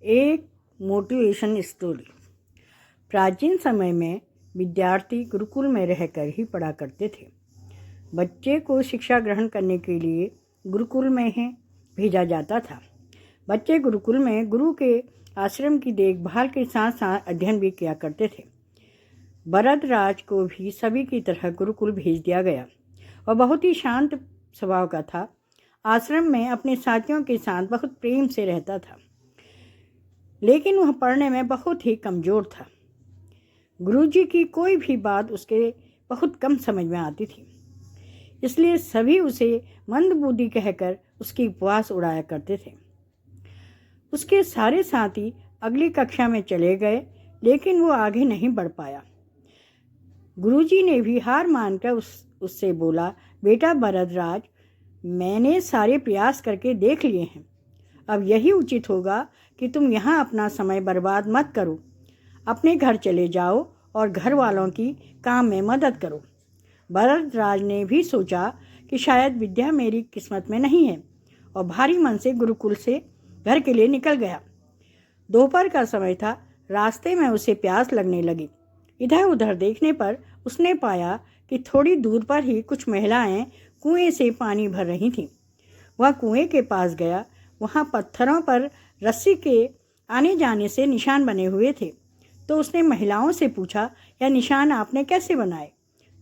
एक motivation story. प्राचीन समय में विद्यार्थी गुरुकुल में रहकर ही पढ़ा करते थे। बच्चे को शिक्षा ग्रहण करने के लिए गुरुकुल में ही भेजा जाता था। बच्चे गुरुकुल में गुरु के आश्रम की देखभाल के साथ साथ अध्ययन भी किया करते थे। भरतराज को भी सभी की तरह गुरुकुल भेज दिया गया। वह बहुत ही शांत स्वभाव का था। आश्रम में अपने साथियों के साथ बहुत प्रेम से रहता था, लेकिन वह पढ़ने में बहुत ही कमज़ोर था। गुरुजी की कोई भी बात उसके बहुत कम समझ में आती थी, इसलिए सभी उसे मंदबुद्धि कहकर उसकी उपवास उड़ाया करते थे। उसके सारे साथी अगली कक्षा में चले गए, लेकिन वो आगे नहीं बढ़ पाया। गुरुजी ने भी हार मानकर उससे बोला, बेटा भरतराज, मैंने सारे प्रयास करके देख लिए हैं। अब यही उचित होगा कि तुम यहाँ अपना समय बर्बाद मत करो। अपने घर चले जाओ और घर वालों की काम में मदद करो। भरतराज ने भी सोचा कि शायद विद्या मेरी किस्मत में नहीं है, और भारी मन से गुरुकुल से घर के लिए निकल गया। दोपहर का समय था। रास्ते में उसे प्यास लगने लगी। इधर उधर देखने पर उसने पाया कि थोड़ी दूर पर ही कुछ महिलाएं कुएं से पानी भर रही थीं। वह कुएं के पास गया। वहां पत्थरों पर रस्सी के आने जाने से निशान बने हुए थे। तो उसने महिलाओं से पूछा, यह निशान आपने कैसे बनाए?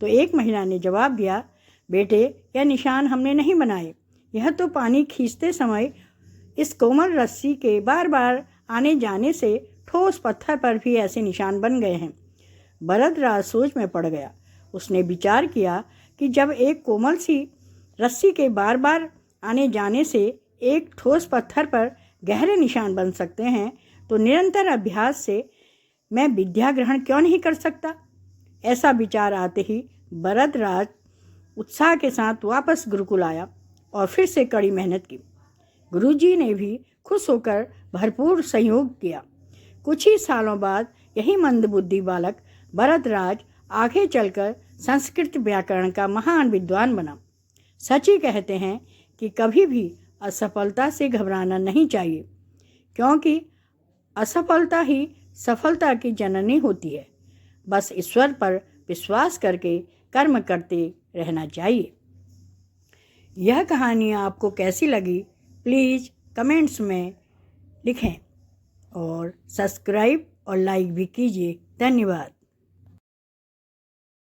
तो एक महिला ने जवाब दिया, बेटे, यह निशान हमने नहीं बनाए। यह तो पानी खींचते समय इस कोमल रस्सी के बार बार आने जाने से ठोस पत्थर पर भी ऐसे निशान बन गए हैं। भरतराज सोच में पड़ गया। उसने विचार किया कि जब एक कोमल सी रस्सी के बार बार आने जाने से एक ठोस पत्थर पर गहरे निशान बन सकते हैं, तो निरंतर अभ्यास से मैं विद्या ग्रहण क्यों नहीं कर सकता? ऐसा विचार आते ही भरतराज उत्साह के साथ वापस गुरुकुल आया और फिर से कड़ी मेहनत की। गुरुजी ने भी खुश होकर भरपूर सहयोग किया। कुछ ही सालों बाद यही मंदबुद्धि बालक भरतराज आगे चलकर संस्कृत व्याकरण का महान विद्वान बना। सच ही कहते हैं कि कभी भी असफलता से घबराना नहीं चाहिए, क्योंकि असफलता ही सफलता की जननी होती है। बस ईश्वर पर विश्वास करके कर्म करते रहना चाहिए। यह कहानी आपको कैसी लगी, प्लीज़ कमेंट्स में लिखें और सब्सक्राइब और लाइक भी कीजिए। धन्यवाद।